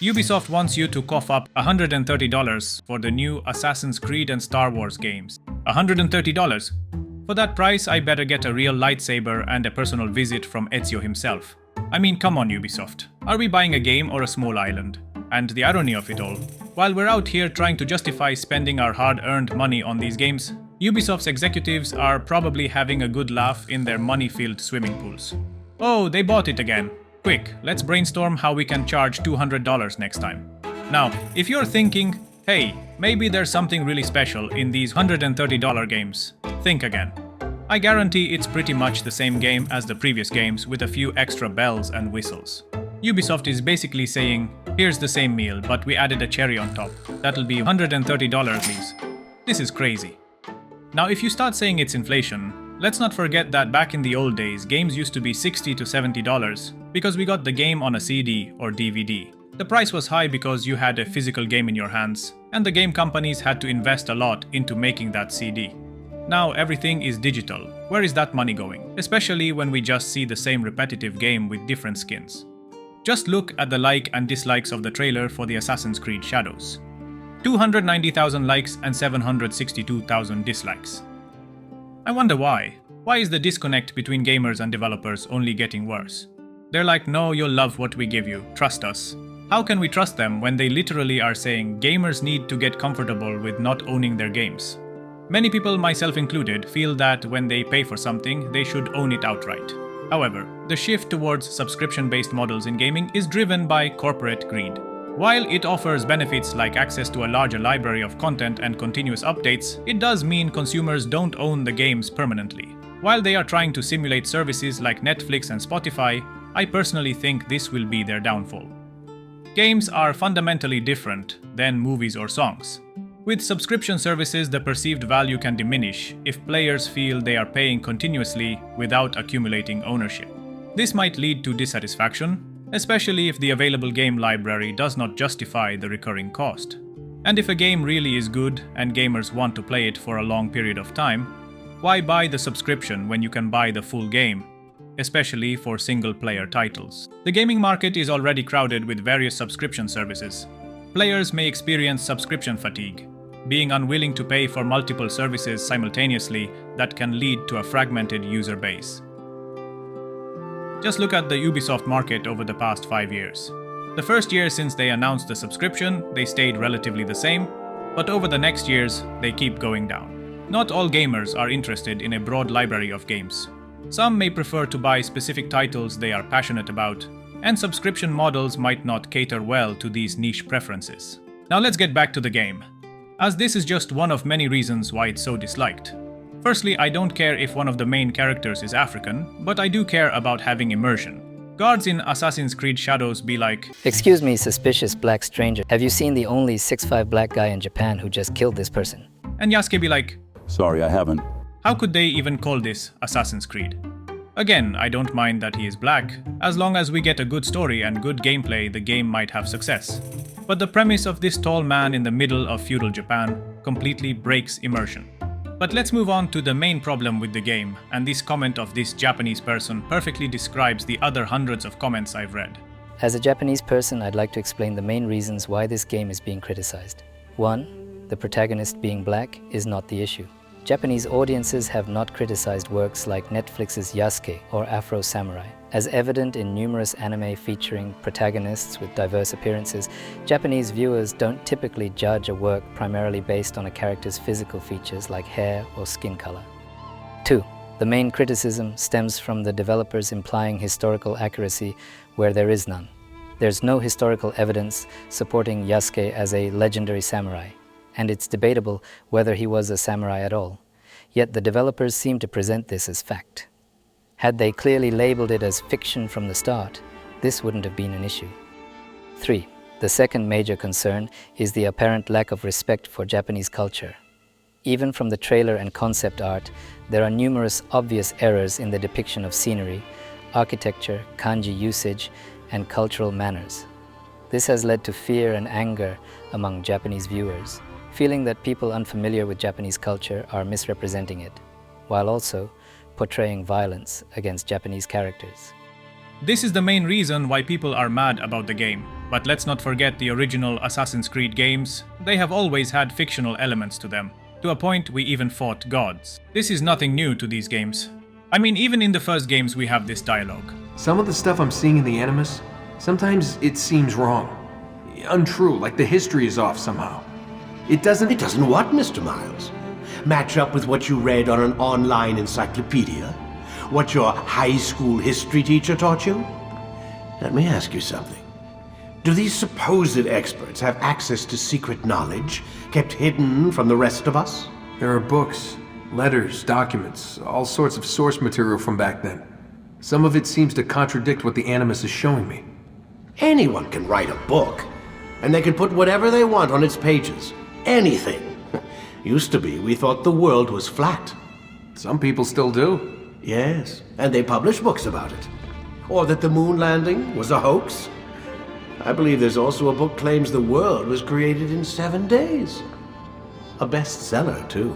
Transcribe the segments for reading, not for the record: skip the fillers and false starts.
Ubisoft wants you to cough up $130 for the new Assassin's Creed and Star Wars games. $130? For that price, I better get a real lightsaber and a personal visit from Ezio himself. I mean, come on Ubisoft. Are we buying a game or a small island? And the irony of it all, while we're out here trying to justify spending our hard-earned money on these games, Ubisoft's executives are probably having a good laugh in their money-filled swimming pools. Oh, they bought it again. Quick, let's brainstorm how we can charge $200 next time. Now, if you're thinking, hey, maybe there's something really special in these $130 games, think again. I guarantee it's pretty much the same game as the previous games with a few extra bells and whistles. Ubisoft is basically saying, here's the same meal, but we added a cherry on top. That'll be $130, please. This is crazy. Now, if you start saying it's inflation, let's not forget that back in the old days, games used to be $60 to $70 because we got the game on a CD or DVD. The price was high because you had a physical game in your hands, and the game companies had to invest a lot into making that CD. Now everything is digital. Where is that money going? Especially when we just see the same repetitive game with different skins. Just look at the like and dislikes of the trailer for the Assassin's Creed Shadows. 290,000 likes and 762,000 dislikes. I wonder why. Why is the disconnect between gamers and developers only getting worse? They're like, no, you'll love what we give you, trust us. How can we trust them when they literally are saying gamers need to get comfortable with not owning their games? Many people, myself included, feel that when they pay for something, they should own it outright. However, the shift towards subscription-based models in gaming is driven by corporate greed. While it offers benefits like access to a larger library of content and continuous updates, it does mean consumers don't own the games permanently. While they are trying to simulate services like Netflix and Spotify, I personally think this will be their downfall. Games are fundamentally different than movies or songs. With subscription services, the perceived value can diminish if players feel they are paying continuously without accumulating ownership. This might lead to dissatisfaction, especially if the available game library does not justify the recurring cost. And if a game really is good and gamers want to play it for a long period of time, why buy the subscription when you can buy the full game, especially for single-player titles? The gaming market is already crowded with various subscription services. Players may experience subscription fatigue, being unwilling to pay for multiple services simultaneously that can lead to a fragmented user base. Just look at the Ubisoft market over the past 5 years. The first year since they announced the subscription, they stayed relatively the same, but over the next years, they keep going down. Not all gamers are interested in a broad library of games. Some may prefer to buy specific titles they are passionate about, and subscription models might not cater well to these niche preferences. Now let's get back to the game, as this is just one of many reasons why it's so disliked. Firstly, I don't care if one of the main characters is African, but I do care about having immersion. Guards in Assassin's Creed Shadows be like, "Excuse me, suspicious black stranger. Have you seen the only 6'5" black guy in Japan who just killed this person?" And Yasuke be like, "Sorry, I haven't." how could they even call this Assassin's Creed? Again, I don't mind that he is black. As long as we get a good story and good gameplay, the game might have success. But the premise of this tall man in the middle of feudal Japan completely breaks immersion. But let's move on to the main problem with the game, and this comment of this Japanese person perfectly describes the other hundreds of comments I've read. As a Japanese person, I'd like to explain the main reasons why this game is being criticized. 1. The protagonist being black is not the issue. Japanese audiences have not criticized works like Netflix's Yasuke or Afro Samurai. As evident in numerous anime featuring protagonists with diverse appearances, Japanese viewers don't typically judge a work primarily based on a character's physical features like hair or skin color. 2. The main criticism stems from the developers implying historical accuracy where there is none. There's no historical evidence supporting Yasuke as a legendary samurai, and it's debatable whether he was a samurai at all. Yet the developers seem to present this as fact. Had they clearly labeled it as fiction from the start, this wouldn't have been an issue. 3. The second major concern is the apparent lack of respect for Japanese culture. Even from the trailer and concept art, there are numerous obvious errors in the depiction of scenery, architecture, kanji usage, and cultural manners. This has led to fear and anger among Japanese viewers, feeling that people unfamiliar with Japanese culture are misrepresenting it, while also portraying violence against Japanese characters. This is the main reason why people are mad about the game. But let's not forget the original Assassin's Creed games. They have always had fictional elements to them. To a point, we even fought gods. This is nothing new to these games. I mean, even in the first games we have this dialogue. Some of the stuff I'm seeing in the Animus, sometimes it seems wrong. Untrue, like the history is off somehow. It doesn't what, Mr. Miles? Match up with what you read on an online encyclopedia? What your high school history teacher taught you? Let me ask you something. Do these supposed experts have access to secret knowledge kept hidden from the rest of us? There are books, letters, documents, all sorts of source material from back then. Some of it seems to contradict what the Animus is showing me. Anyone can write a book, and they can put whatever they want on its pages. Anything. Used to be, we thought the world was flat. Some people still do. Yes, and they publish books about it. Or that the moon landing was a hoax. I believe there's also a book claims the world was created in 7 days. A bestseller, too.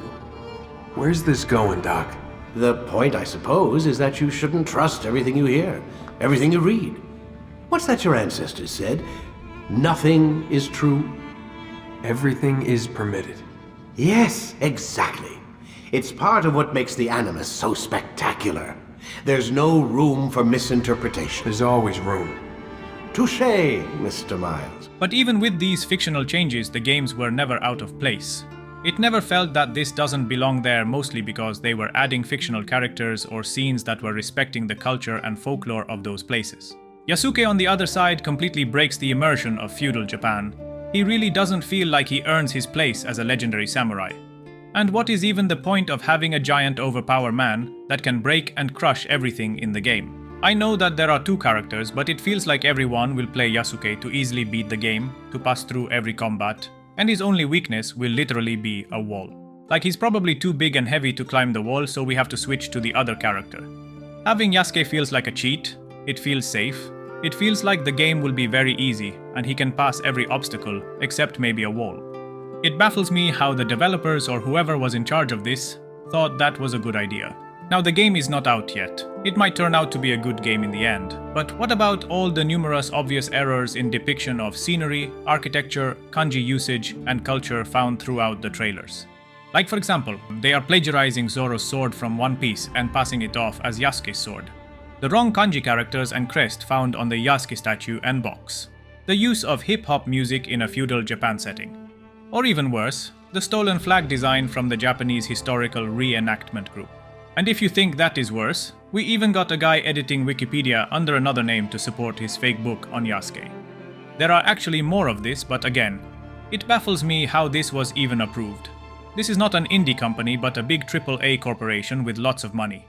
Where's this going, Doc? The point, I suppose, is that you shouldn't trust everything you hear, everything you read. What's that your ancestors said? Nothing is true. Everything is permitted. Yes, exactly. It's part of what makes the Animus so spectacular. There's no room for misinterpretation. There's always room. Touché, Mr. Miles. But even with these fictional changes, the games were never out of place. It never felt that this doesn't belong there, mostly because they were adding fictional characters or scenes that were respecting the culture and folklore of those places. Yasuke, on the other side, completely breaks the immersion of feudal Japan. He really doesn't feel like he earns his place as a legendary samurai. And what is even the point of having a giant overpowered man that can break and crush everything in the game? I know that there are 2 characters, but it feels like everyone will play Yasuke to easily beat the game, to pass through every combat, and his only weakness will literally be a wall. Like, he's probably too big and heavy to climb the wall, so we have to switch to the other character. Having Yasuke feels like a cheat. It feels safe. It feels like the game will be very easy, and he can pass every obstacle, except maybe a wall. It baffles me how the developers or whoever was in charge of this thought that was a good idea. Now, the game is not out yet. It might turn out to be a good game in the end. But what about all the numerous obvious errors in depiction of scenery, architecture, kanji usage, and culture found throughout the trailers? Like, for example, they are plagiarizing Zoro's sword from One Piece and passing it off as Yasuke's sword. The wrong kanji characters and crest found on the Yasuke statue and box. The use of hip-hop music in a feudal Japan setting. Or even worse, the stolen flag design from the Japanese historical reenactment group. And if you think that is worse, we even got a guy editing Wikipedia under another name to support his fake book on Yasuke. There are actually more of this, but again, it baffles me how this was even approved. This is not an indie company, but a big AAA corporation with lots of money.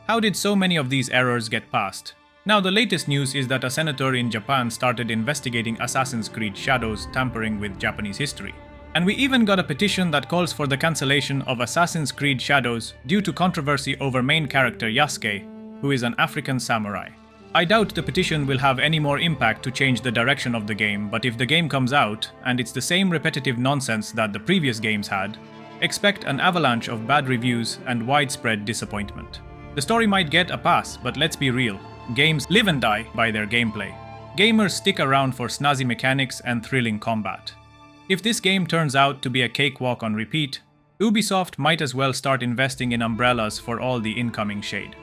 How did so many of these errors get passed? Now, the latest news is that a senator in Japan started investigating Assassin's Creed Shadows tampering with Japanese history. And we even got a petition that calls for the cancellation of Assassin's Creed Shadows due to controversy over main character Yasuke, who is an African samurai. I doubt the petition will have any more impact to change the direction of the game, but if the game comes out, and it's the same repetitive nonsense that the previous games had, expect an avalanche of bad reviews and widespread disappointment. The story might get a pass, but let's be real. Games live and die by their gameplay. Gamers stick around for snazzy mechanics and thrilling combat. If this game turns out to be a cakewalk on repeat, Ubisoft might as well start investing in umbrellas for all the incoming shade.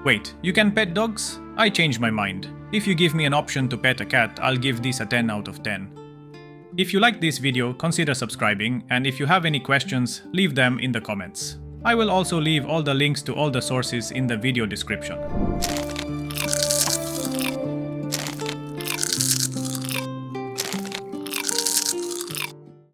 Wait, you can pet dogs? I changed my mind. If you give me an option to pet a cat, I'll give this a 10 out of 10. If you liked this video, consider subscribing, and if you have any questions, leave them in the comments. I will also leave all the links to all the sources in the video description.